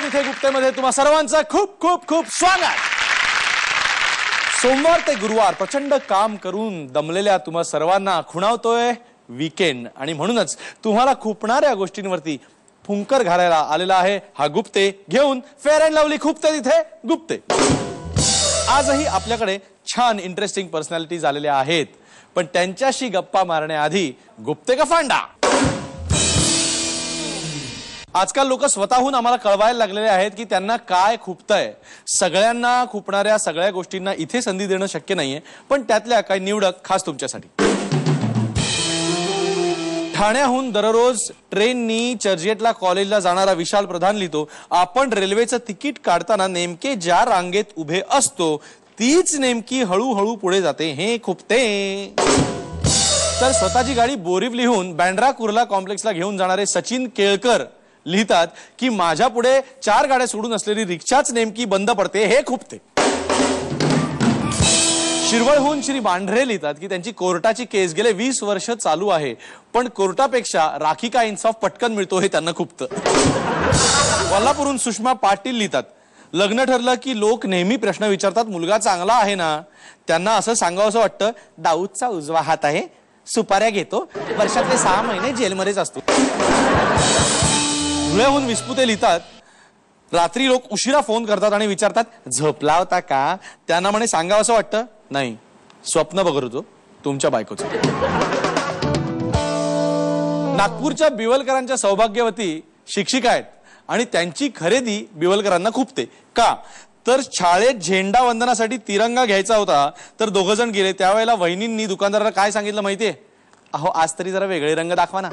तिथे गुप्तेमध्ये तुम्हा सर्वांचं खूप खूप खूप स्वागत। सोमवार ते गुरुवार प्रचंड काम करून दमलेल्या तुम्हा सर्वांना खुणावतोय वीकेंड आणि म्हणूनच तुम्हाला खुपणाऱ्या गोष्टींवरती फुंकर घालायला आलेला आहे हा गुप्ते घेऊन फेअर अँड लवली खुपते तिथे गुप्ते। आजही आपल्याकडे छान इंटरेस्टिंग पर्सनॅलिटीज आलेल्या आहेत, पण त्यांच्याशी गप्पा मारण्याआधी गुप्ते का फांडा। आजकाल लोक स्वतःहून आम्हाला कळवायला लागलेले आहेत की त्यांना काय खुपतंय। सगळ्यांना खुपणाऱ्या सगळ्या गोष्टींना इथे संधी देणं शक्य नाहीये, पण त्यातल्या काही निवडक खास तुमच्यासाठी। ठाण्याहून दररोज ट्रेननी चर्चगेटला कॉलेजला जाणारा विशाल प्रधान लिहितो, आपण रेल्वेचं तिकीट काढताना नेमके ज्या रांगेत उभे असतो तीच नेमकी हळूहळू पुढे जाते हे खुपते। तर स्वतःची गाडी बोरिवलीहून बँड्रा कुर्ला कॉम्प्लेक्सला घेऊन जाणारे सचिन केळकर लिहितात की माझ्या पुढे 4 गाड्या सोडून असलेली रिक्षाच नेमकी बंद पडते हे खुपते। शिरवळहून श्री बांढरे लिहितात की त्यांची कोर्टाची केस गेले 20 वर्ष चालू आहे, पण कोर्टापेक्षा राखी का इन्साफ पटकन मिळतो हे त्यांना खुपतं। कोल्हापूरहून सुषमा पाटील लिहितात, लग्न ठरलं की लोक नेहमी प्रश्न विचारतात मुलगा चांगला आहे ना। त्यांना असं सांगावंसं वाटतं दाऊदचा उजवा हात आहे, सुपाऱ्या घेतो, वर्षातले 6 महिने जेलमध्येच असतो। धुळ्याहून विस्पुते लिहितात, रात्री लोक उशिरा फोन करतात आणि विचारतात झोपला होता का। त्यांना म्हणे सांगावंसं वाटतं नाही, स्वप्न बघत होतो तुमच्या बायकोचं। नागपूरच्या बिवलकरांच्या सौभाग्यवती शिक्षिका आहेत आणि त्यांची खरेदी बिवलकरांना खुपते का, तर शाळेत झेंडा वंदनासाठी तिरंगा घ्यायचा होता तर 2 जण गेले, त्यावेळेला वहिनींनी दुकानदाराला काय सांगितलं माहितीये, अहो आज तरी जरा वेगळे रंग दाखवा ना।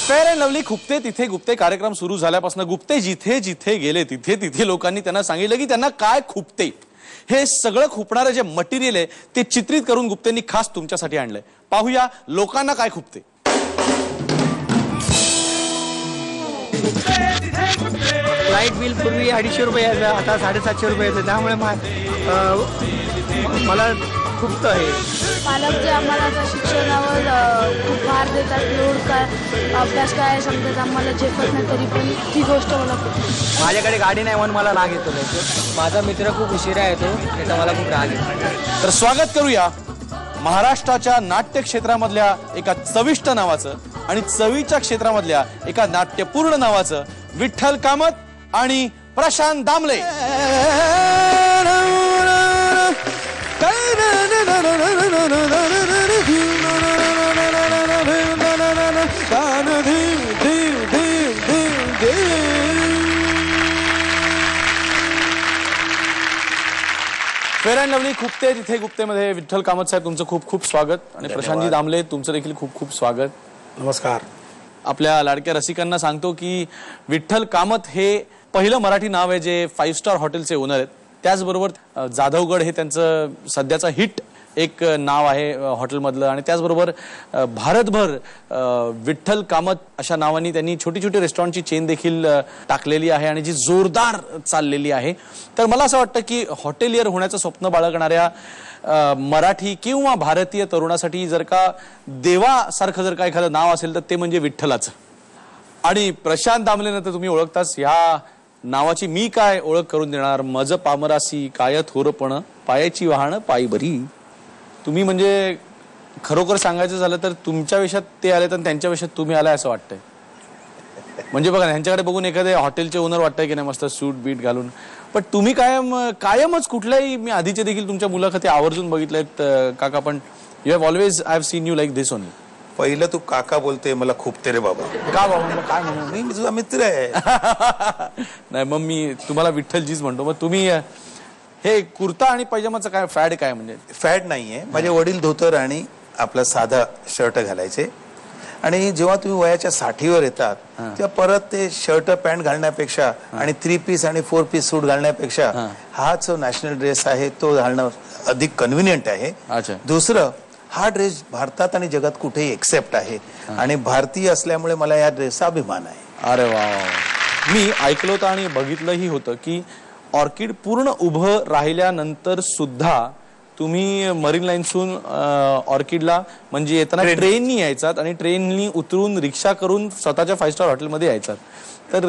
फेअर अँड लवली खुपते तिथे गुप्ते कार्यक्रम सुरू झाल्यापासून गुप्ते जिथे जिथे गेले तिथे तिथे लोकांनी त्यांना सांगितलं की त्यांना काय खुपते। हे सगळं खुपणारं जे मटेरियल आहे ते चित्रित करून गुप्तेंनी खास तुमच्यासाठी आणलंय। पाहूया लोकांना काय खुपते। लाईट बिल पूर्वी 250 रुपये यायचं, आता 750 रुपये येतं, त्यामुळे मला खुपतं आहे। पालक जे आम्हाला शिक्षणावर खूप भार देतात, लोड काय अभ्यास काय सांगतात आम्हाला झेपत नाही, तरी पण ती गोष्ट मला खूप। माझ्याकडे गाडी नाही म्हणून मला राग येतो, माझा मित्र खूप उशिरा येतो त्याचा मला खूप राग येतो। तर स्वागत करूया महाराष्ट्राच्या नाट्य क्षेत्रामधल्या एका चविष्ट नावाचं आणि चवीच्या क्षेत्रामधल्या एका नाट्यपूर्ण नावाचं विठ्ठल कामत आणि Prashant Damle. Fair and Lovely Khupte Tithe गुप्तेमध्ये विठ्ठल कामत साहेब तुमचं खूप खूप स्वागत आणि प्रशांतजी दामले तुमचं देखील खूप खूप स्वागत। नमस्कार। आपल्या लाडक्या रसिकांना सांगतो की विठ्ठल कामत हे पहिलं मराठी नाव आहे जे 5 स्टार हॉटेलचे ओनर आहेत। त्याचबरोबर जाधवगड हे त्यांचं सध्याचं हिट एक नाव आहे हॉटेलमधलं आणि त्याचबरोबर भारतभर विठ्ठल कामत अशा नावाने त्यांनी छोटी छोटी रेस्टॉरंटची चेन देखील टाकलेली आहे आणि जी जोरदार चाललेली आहे। तर मला असं वाटतं की हॉटेलियर होण्याचं स्वप्न बाळगणाऱ्या मराठी किंवा भारतीय तरुणासाठी जर का देवासारखं जर का एखादं नाव असेल तर ते म्हणजे विठ्ठलाचं। आणि प्रशांत दामलेनंतर तुम्ही ओळखताच, ह्या नावाची मी काय ओळख करून देणार, मज पामरासी काय थोरपण पायाची वाहन पायी बरी। तुम्ही म्हणजे खरोखर सांगायचं झालं तर तुमच्या वेशात ते आले तर त्यांच्या वेशात तुम्ही आलाय असं वाटतंय। म्हणजे बघा ह्यांच्याकडे बघून एखादे हॉटेलचे ओनर वाटतंय की नाही मस्त सूट बीट घालून, पण तुम्ही कायमच कुठल्याही, मी आधीचे देखील तुमच्या मुलाखती आवर्जून बघितल्यात काका, पण you have always I have seen you like this only. पहिलं तू काका बोलते मला खुपते रे बाबा। का बाबा काय म्हणू, मी तुझा मित्र आहे। नाही मग मी तुम्हाला विठ्ठलजीच म्हणतो। मग तुम्ही हे कुर्ता आणि पैजामाचं काय फॅड काय, म्हणजे फॅड नाहीये, माझे वडील धोतर आणि आपला साधा शर्ट घालायचे आणि जेव्हा तुम्ही वयाच्या 60वर येतात तेव्हा परत ते शर्ट पॅन्ट घालण्यापेक्षा आणि 3 पीस आणि 4 पीस सूट घालण्यापेक्षा हा जो नॅशनल ड्रेस आहे तो घालणं अधिक कन्व्हिनियंट आहे। दुसरं, हा ड्रेस भारतात आणि जगात कुठेही एक्सेप्ट आहे आणि भारतीय असल्यामुळे मला या ड्रेसचा अभिमान आहे। अरे वा, मी ऐकलं होतं आणि बघितलंही होतं की ऑर्किड पूर्ण उभं राहिल्यानंतर सुद्धा तुम्ही मरीन लाईन्सहून ऑर्किडला म्हणजे येताना ट्रेननी यायचात आणि ट्रेननी उतरून रिक्षा करून स्वतःच्या 5 स्टार हॉटेलमध्ये यायचात। तर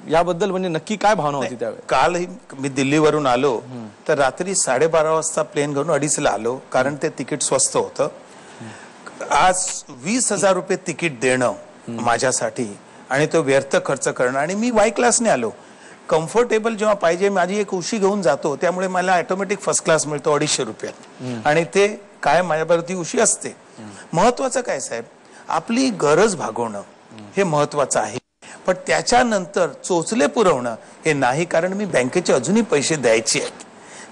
याबद्दल म्हणजे नक्की काय भावना होती त्यावेळी? कालही मी दिल्लीवरून आलो तर रात्री 12:30 वाजता प्लेन घेऊन 2:30ला आलो, कारण ते तिकीट स्वस्त होतं. आज 20,000 रुपये तिकीट देणं माझ्यासाठी आणि तो व्यर्थ खर्च करणं, आणि मी वाय क्लासने आलो. कम्फर्टेबल जेव्हा पाहिजे, माझी एक उशी घेऊन जातो, त्यामुळे मला ऑटोमॅटिक फर्स्ट क्लास मिळतो 250 रुपयात, आणि ते काय माझ्याबरोबर ती उशी असते. महत्वाचं काय साहेब, आपली गरज भागवणं हे महत्वाचं आहे, पण त्याच्यानंतर चोचले पुरवणं हे नाही, कारण मी बँकेचे अजूनही पैसे द्यायचे आहेत.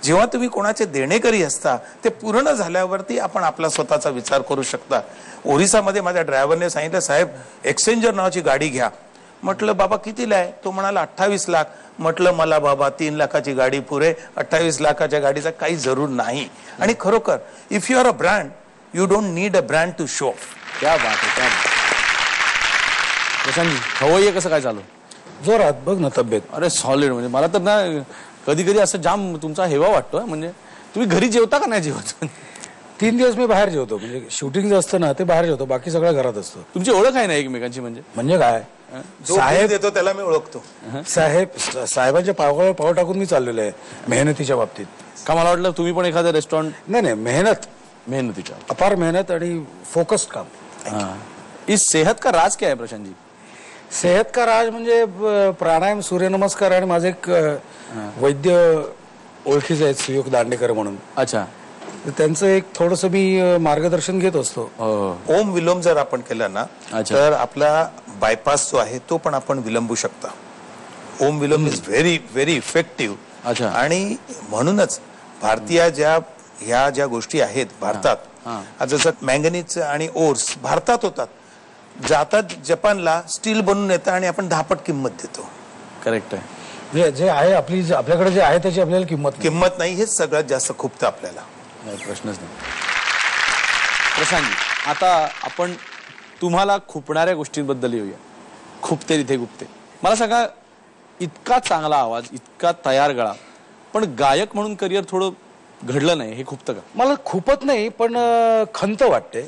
जेव्हा तुम्ही कोणाचे देणेकरी असता, ते पूर्ण झाल्यावरती आपण आपला स्वतःचा विचार करू शकता. ओरिसामध्ये माझ्या ड्रायव्हरने सांगितलं, साहेब एक्सचेंजर नावाची गाडी घ्या. म्हटलं बाबा कितीला आहे? तो म्हणाला 28 लाख. म्हटलं मला बाबा 3 लाखाची गाडी पुरे, 28 लाखाच्या गाडीचा काही जरूर नाही. आणि खरोखर if you are a brand, you don't need a brand to show. क्या बात आहे, क्या बात. प्रशांतजी, खवय्ये कसं काय चालू? जोरात बघ ना तब्येत. अरे सॉलिड. म्हणजे मला तर ना कधी कधी असं जाम तुमचा हेवा वाटतो. म्हणजे तुम्ही घरी जेवता का नाही जेवत? 3 दिवस मी बाहेर जेवतो, म्हणजे शूटिंग जे असतं ना ते बाहेर जेवतो, बाकी सगळं घरात असतं. तुमची ओळख आहे ना एकमेकांची? म्हणजे काय साहेब देतो त्याला मी ओळखतो. साहेबांच्या पावगावर पाव टाकून मी चाललेलो आहे मेहनतीच्या बाबतीत. का मला वाटलं तुम्ही पण एखादं रेस्टॉरंट? नाही, मेहनतीच्या, अपार मेहनत आणि फोकस्ड काम. इस सेहत का राज क्या है प्रशांत जी? सेहत का राज म्हणजे प्राणायाम, सूर्यनमस्कार, आणि माझे एक वैद्य ओळखीचे आहेत सुयोग दांडेकर म्हणून. अच्छा. त्यांचं एक थोडंसं मी मार्गदर्शन घेत असतो. ओम विलोम जर आपण केला ना, तर आपला बायपास जो आहे तो पण आपण विलंबू शकता. ओम विलोम इज व्हेरी व्हेरी इफेक्टिव्ह. अच्छा. आणि म्हणूनच भारतीय ह्या ज्या गोष्टी आहेत भारतात, जसं मँगनीज आणि ओर्स भारतात होतात, जातात जपानला, स्टील बनून येतं आणि आपण 10 पट किंमत देतो. करेक्ट आहे. जे आहे आपल्याकडे जे आहे त्याची आपल्याला किंमत नाही, हेच सगळ्यात जास्त खुपतं आपल्याला. प्रश्नच नाही. प्रशांत जी, आता आपण तुम्हाला खुपणाऱ्या गोष्टींबद्दल येऊया. खुपते तिथे गुप्ते. मला सांगा, इतका चांगला आवाज, इतका तयार गळा, पण गायक म्हणून करिअर थोडं घडलं नाही, हे खुपतं का? मला खूपच नाही, पण खंत वाटते.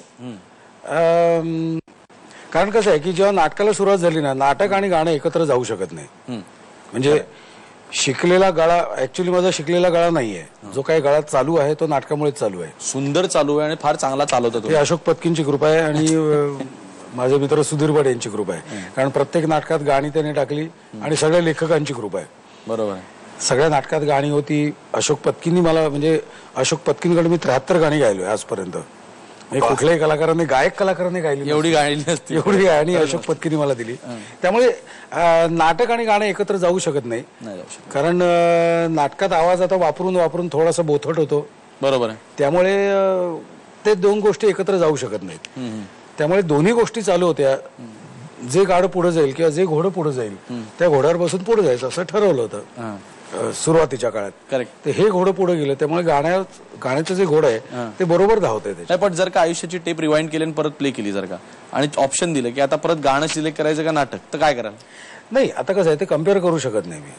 कारण कसं आहे की जेव्हा नाटकाला सुरुवात झाली ना, नाटक आणि गाणं एकत्र जाऊ शकत नाही. म्हणजे शिकलेला गळा, ऍक्च्युली माझा शिकलेला गळा नाहीये. जो काही गळा चालू आहे तो नाटकामुळेच चालू आहे. सुंदर चालू आहे आणि फार चांगला चालवतो तो. हे अशोक पत्कींची कृपा आहे आणि माझे मित्र सुधीर बड यांची कृपा आहे. कारण प्रत्येक नाटकात गाणी त्याने टाकली आणि सगळ्या लेखकांची कृपा आहे. बरोबर आहे. सगळ्या नाटकात गाणी होती. अशोक पत्कींनी मला, म्हणजे अशोक पत्कींकडे मी 73 गाणी गायलोय आजपर्यंत. कुठल्याही कलाकाराने, गायक कलाकाराने गायली एवढी गाणी नसती. एवढी गाणी अशोक पत्कींनी मला दिली. त्यामुळे नाटक आणि गाणं एकत्र जाऊ शकत नाही. कारण नाटकात आवाज आता वापरून वापरून थोडासा बोथट होतो. बरोबर आहे. त्यामुळे ते 2 गोष्टी एकत्र जाऊ शकत नाहीत. त्यामुळे दोन्ही गोष्टी चालू होत्या. जे गाडं पुढे जाईल किंवा जे घोडं पुढे जाईल त्या घोड्यावर बसून पुढे जायचं असं ठरवलं होतं सुरुवातीच्या काळात. करेक्ट. ते हे घोडं पुढे गेलं, त्यामुळे गाण्याचं जे घोडं आहे ते बरोबर धावतंय. नाही, पण जर का आयुष्याची टेप रिवाइंड केली आणि परत प्ले केली जर का, आणि ऑप्शन दिलं की आता परत गाणं सिलेक्ट करायचं का नाटक, तर काय कराल? नाही, आता कसं आहे ते कम्पेअर करू शकत नाही मी.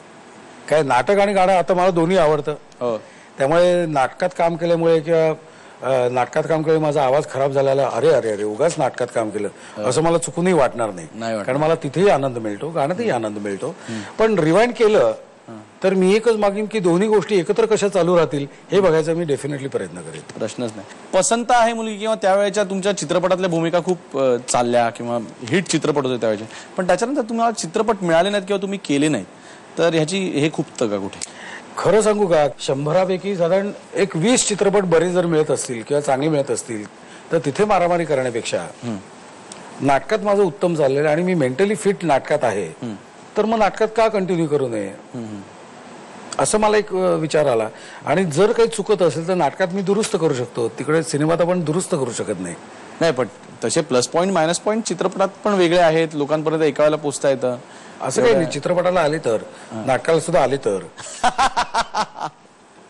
काय नाटक आणि गाणं, आता मला दोन्ही आवडतं. त्यामुळे नाटकात काम केल्यामुळे किंवा नाटकात काम केल्यामुळे माझा आवाज खराब झालेला, अरे अरे अरे उगाच नाटकात काम केलं असं मला चुकूनही वाटणार नाही. कारण मला तिथेही आनंद मिळतो, गाण्यातही आनंद मिळतो. पण रिवाइंड केलं तर मी एकच मागीन की दोन्ही गोष्टी एकत्र कशा चालू राहतील हे बघायचा मी डेफिनेटली प्रयत्न करेन. प्रश्नच नाही. पसंत आहे मुलगी किंवा त्यावेळेच्या तुमच्या चित्रपटातल्या भूमिका खूप चालल्या किंवा हिट चित्रपट होते त्यावेळेचे, पण त्याच्यानंतर तुम्हाला चित्रपट मिळाले नाहीत किंवा तुम्ही केले नाहीत, तर ह्याची हे खुपतं का कुठे? खरं सांगू का, 100पैकी साधारण 20 चित्रपट बरे जर मिळत असतील किंवा चांगले मिळत असतील तर तिथे मारामारी करण्यापेक्षा नाटकात माझं उत्तम चाललेलं आणि मी मेंटली फिट नाटकात आहे, तर मग नाटकात का कंटिन्यू करू नये असं मला एक विचार आला. आणि जर काही चुकत असेल तर नाटकात मी दुरुस्त करू शकतो, तिकडे सिनेमात आपण दुरुस्त करू शकत नाही. नाही, पण तसे प्लस पॉईंट मायनस पॉईंट चित्रपटात पण वेगळे आहेत, लोकांपर्यंत एका वेळेला पोचता येतं असं काही नाही. चित्रपटाला आले तर, नाटकाला सुद्धा आले तर.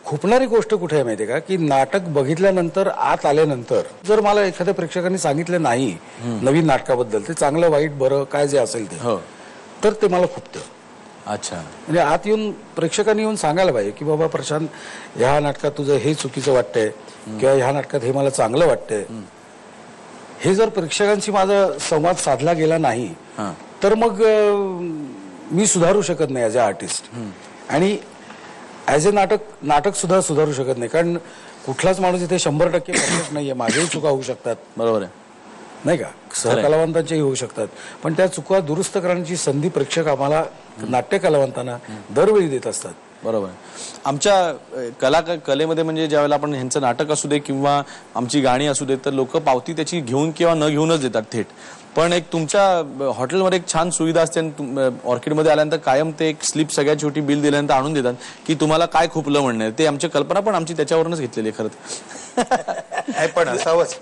खुपणारी गोष्ट कुठे आहे माहितीये का, की नाटक बघितल्यानंतर, आत आल्यानंतर जर मला एखाद्या प्रेक्षकांनी सांगितलं नाही नवीन नाटकाबद्दल, ते चांगलं वाईट बरं काय जे असेल ते, तर ते मला खुपतं. अच्छा. म्हणजे आत येऊन प्रेक्षकांनी येऊन सांगायला पाहिजे की बाबा प्रशांत, ह्या नाटकात तुझं हे चुकीचं वाटतंय किंवा ह्या नाटकात हे मला चांगलं वाटतंय. हे जर प्रेक्षकांशी माझा संवाद साधला गेला नाही तर मग मी सुधारू शकत नाही ॲज अ आर्टिस्ट आणि ॲज अ नाटक सुद्धा सुधारू शकत नाही, कारण कुठलाच माणूस इथे 100% परफेक्ट नाहीये. माझ्याही चुका होऊ शकतात, बरोबर आहे, नाही का, सहकलावंतांच्याही होऊ शकतात, पण त्या चुका दुरुस्त करण्याची संधी प्रेक्षक आम्हाला नाट्य कलावंतांना दरवेळी देत असतात. बरोबर. आमच्या कलेमध्ये म्हणजे ज्यावेळेला आपण ह्यांचं नाटक असू दे किंवा आमची गाणी असू दे, तर लोक पावती त्याची घेऊन किंवा न घेऊनच देतात थेट. पण एक तुमच्या हॉटेलमध्ये एक छान सुविधा असते, ऑर्किडमध्ये आल्यानंतर कायम ते एक स्लिप सगळ्यात छोटी बिल दिल्यानंतर आणून देतात की तुम्हाला काय खुपलं म्हणणं. ते आमची कल्पना पण आमची त्याच्यावरूनच घेतलेली आहे खरं. पण असावंच.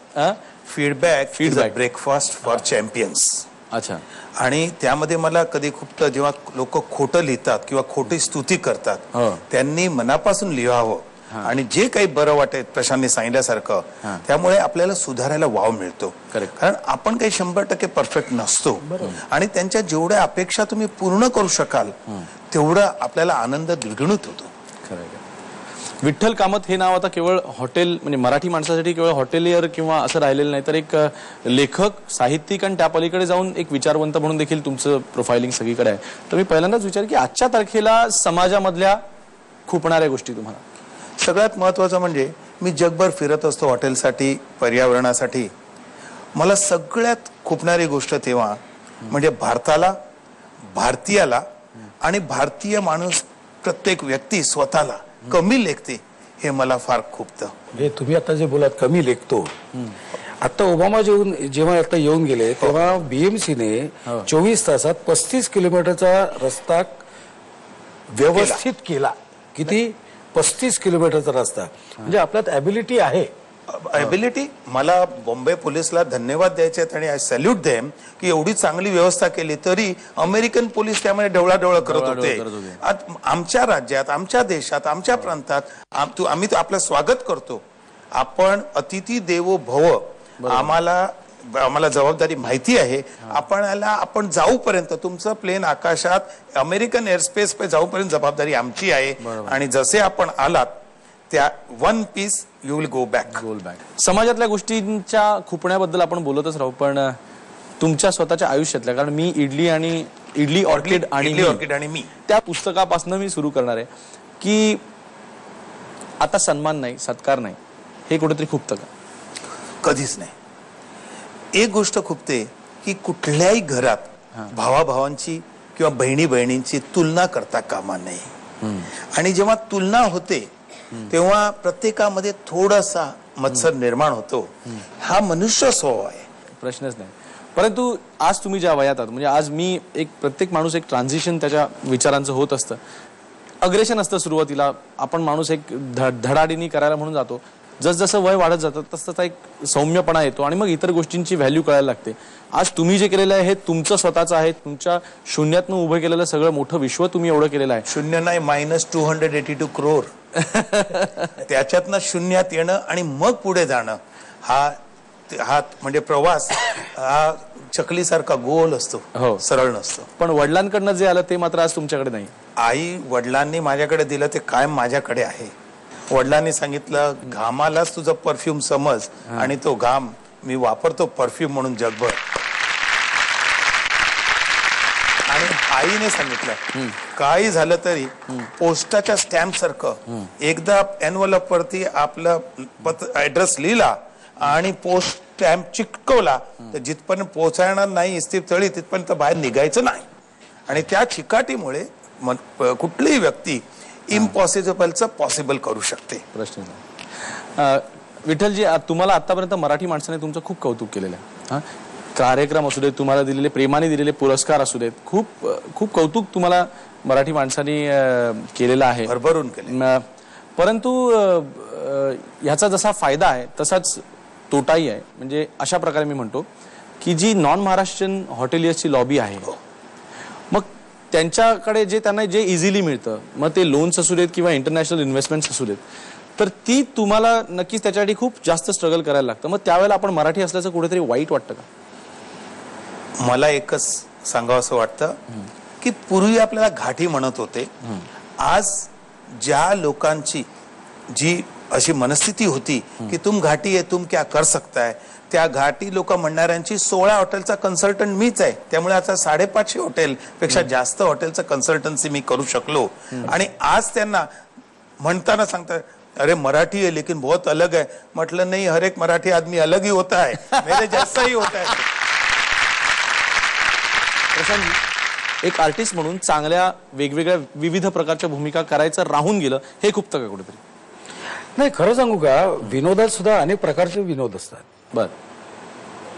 Feedback breakfast for champions. अच्छा. आणि त्यामध्ये मला कधी खूप जेव्हा लोक खोटं लिहितात किंवा खोटी स्तुती करतात, त्यांनी मनापासून लिहावं आणि जे काही बरं वाटेल प्रशांतने सांगितल्यासारखं, त्यामुळे आपल्याला सुधारायला वाव मिळतो. कारण आपण काही 100% परफेक्ट नसतो आणि त्यांच्या जेवढ्या अपेक्षा तुम्ही पूर्ण करू शकाल तेवढा आपल्याला आनंद द्विगुणित होतो. विठ्ठल कामत हे नाव आता केवळ हॉटेल म्हणजे मराठी माणसासाठी केवळ हॉटेलियर किंवा असं राहिलेलं नाही, तर एक लेखक, साहित्यिक आणि त्या पलीकडे जाऊन एक विचारवंत म्हणून देखील तुमचं प्रोफाइलिंग सगळीकडे आहे. तर मी पहिल्यांदाच विचार की आजच्या तारखेला समाजामधल्या खुपणाऱ्या गोष्टी तुम्हाला. सगळ्यात महत्वाचं म्हणजे मी जगभर फिरत असतो हॉटेलसाठी, पर्यावरणासाठी. मला सगळ्यात खुपणारी गोष्ट तेव्हा म्हणजे भारताला, भारतीयाला आणि भारतीय माणूस प्रत्येक व्यक्ती स्वतःला कमी लेखते हे मला फार खुपतं. म्हणजे तुम्ही आता जे बोलात कमी लेखतो, आता ओबामा जेव्हा आता येऊन गेले तेव्हा BMCने 24 तासात 35 किलोमीटरचा रस्ता व्यवस्थित केला. किती? 35 किलोमीटरचा रस्ता. म्हणजे आपल्यात ॲबिलिटी आहे. मला बॉम्बे पोलिसला धन्यवाद द्यायचे आहेत आणि आय सॅल्यूट देम की एवढी चांगली व्यवस्था केली, तरी अमेरिकन पोलीस त्यामध्ये ढवळाढवळ करत होते. आमच्या राज्यात, आमच्या देशात, आमच्या प्रांतात आम्ही आपलं स्वागत करतो. आपण अतिथी देवो भव, आम्हाला जबाबदारी माहिती आहे. आपण जाऊपर्यंत तुमचं प्लेन आकाशात अमेरिकन एअरस्पेस पे जाऊपर्यंत जबाबदारी आमची आहे. आणि जसे आपण आलात त्या one piece you will go back. समाजातल्या गोष्टींच्या खुपण्याबद्दल आपण बोलतच राहू, पण तुमच्या स्वतःच्या आयुष्यातल्या, कारण मी इडली ऑर्किड आणि मी त्या पुस्तकापासून मी सुरू करणार आहे की आता सन्मान नाही, सत्कार नाही, हे कुठेतरी खुपतं का? कधीच नाही. एक गोष्ट खुपते की कुठल्याही घरात भावाभावांची किंवा बहिणी बहिणींची तुलना करता कामा नये. आणि जेव्हा तुलना होते तेव्हा प्रत्येकामध्ये थोडासा मत्सर निर्माण होतो. हा मनुष्य स्वभाव आहे, प्रश्नच नाही. परंतु आज तुम्ही ज्या वयात आहात, म्हणजे आज मी प्रत्येक माणूस एक ट्रान्झिशन त्याच्या विचारांचं होत असतं. अग्रेशन असतं सुरुवातीला, आपण माणूस एक धडाडीनी करायला म्हणून जातो. जसजसं वय वाढत जातं तसं एक सौम्यपणा येतो आणि मग इतर गोष्टींची व्हॅल्यू कळायला लागते. आज तुम्ही जे केलेलं आहे हे तुमचं स्वतःचं आहे. तुमच्या शून्यातनं उभं केलेलं सगळं मोठं विश्व तुम्ही एवढं केलेलं आहे. शून्य नाही, -282 करोड. त्याच्यातनं शून्यात येणं आणि मग पुढे जाणं, हा म्हणजे प्रवास हा चकलीसारखा गोल असतो, सरळ नसतो. पण वडिलांकडनं जे आलं ते मात्र आज तुमच्याकडे नाही. आई वडिलांनी माझ्याकडे दिलं ते कायम माझ्याकडे आहे. वडिलांनी सांगितलं घामालाच तुझं परफ्यूम समज, आणि तो घाम मी वापरतो परफ्यूम म्हणून जगभर. आणि आईने सांगितलं काही झालं तरी पोस्टाच्या स्टॅम्प सारखं एकदा एनव्हलप वरती आपलं ऍड्रेस लिहिला आणि पोस्ट स्टॅम्प चिकटवला तर जिथपर्यंत पोहोचणार नाही इस्तीप तळी तिथपर्यंत बाहेर निघायचं नाही. आणि त्या चिकाटीमुळे कुठलीही व्यक्ती इम्पॉसिबलचं पॉसिबल करू शकते. प्रश्न नाही. विठ्ठलजी, तुम्हाला आतापर्यंत मराठी माणसाने तुमचं खूप कौतुक केलेलं आहे. कार्यक्रम असू देत, तुम्हाला दिलेले प्रेमाने दिलेले पुरस्कार असू देत, खूप खूप कौतुक तुम्हाला मराठी माणसाने केलेलं आहे, भरभरून केलं. परंतु ह्याचा जसा फायदा आहे तसाच तोटाही आहे. म्हणजे अशा प्रकारे मी म्हणतो की जी नॉन महाराष्ट्रीयन हॉटेलियर्सची लॉबी आहे, मग त्यांच्याकडे त्यांना जे इझिली मिळतं, मग ते लोन्स असू देत किंवा इंटरनॅशनल इन्व्हेस्टमेंट्स असू देत, तर ती तुम्हाला नक्कीच त्याच्यासाठी खूप जास्त स्ट्रगल करायला लागतं. मग त्यावेळेला आपण मराठी असल्याचं कुठेतरी वाईट वाटतं का? मला एकच सांगावं असं वाटतं की पूर्वी आपल्याला घाटी म्हणत होते. आज ज्या लोकांची जी अशी मनस्थिती होती की तुम घाटी आहे तुम क्या कर सकताय. त्या घाटी लोक म्हणणाऱ्यांची 16 हॉटेलचा कन्सल्टंट मीच आहे. त्यामुळे आता 550 हॉटेल पेक्षा जास्त हॉटेलचं कन्सल्टन्सी मी करू शकलो. आणि आज त्यांना म्हणताना सांगतात अरे मराठी है लेकिन बहुत अलग है. म्हटलं नाही, हर एक मराठी आदमी अलग ही होता है, मेरे जैसा ही होता है. प्रशांत, एक आर्टिस्ट म्हणून चांगल्या वेगवेगळ्या विविध प्रकारच्या भूमिका करायचं राहून गेलं हे खूपतं का कुठेतरी? नाही, खरं सांगू का, विनोदात सुद्धा अनेक प्रकारचे विनोद असतात. बर.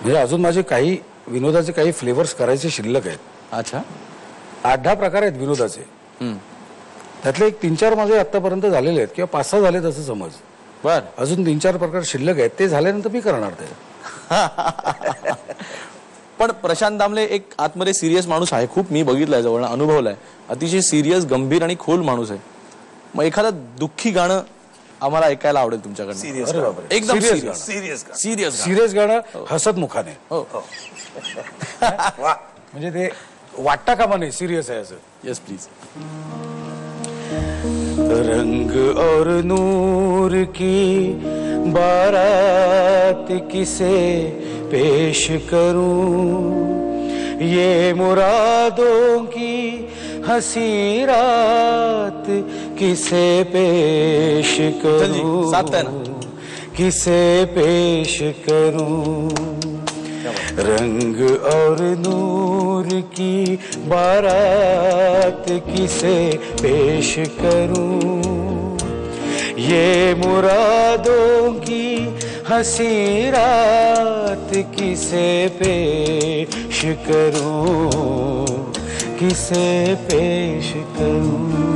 म्हणजे अजून माझे काही विनोदाचे काही फ्लेवर्स करायचे शिल्लक आहेत. अच्छा. 8-10 प्रकार आहेत विनोदाचे. त्यातले एक 3-4 माझे आतापर्यंत झालेले आहेत किंवा 5-6 झालेत असं समज. बर. अजून 3-4 प्रकार शिल्लक आहेत. ते झाल्यानंतर मी करणार ते. पण प्रशांत दामले एक आतमध्ये सिरियस माणूस आहे. खूप मी बघितलंय, जवळ अनुभवलाय. अतिशय सिरियस, गंभीर आणि खोल माणूस आहे. मग एखादं दुःखी गाणं आम्हाला ऐकायला आवडेल तुमच्याकडे. सिरियस अरे बापरे. एकदम Serious serious. Serious serious. Serious गाणं हसत मुखाने. हो. वा. म्हणजे ते वाटता कामा नाही सिरियस आहे असं. Yes please. रंग और नूर की बारात किसे पेश करूं, ये मुरादों की हंसी रात किसे पेश करूं, साथ है ना? किसे पेश करूं. रंग और नूर की बारात किसे पेश करूं, ये मुरादों की हंसी रात किसे पेश करूं, किसे पेश करूं.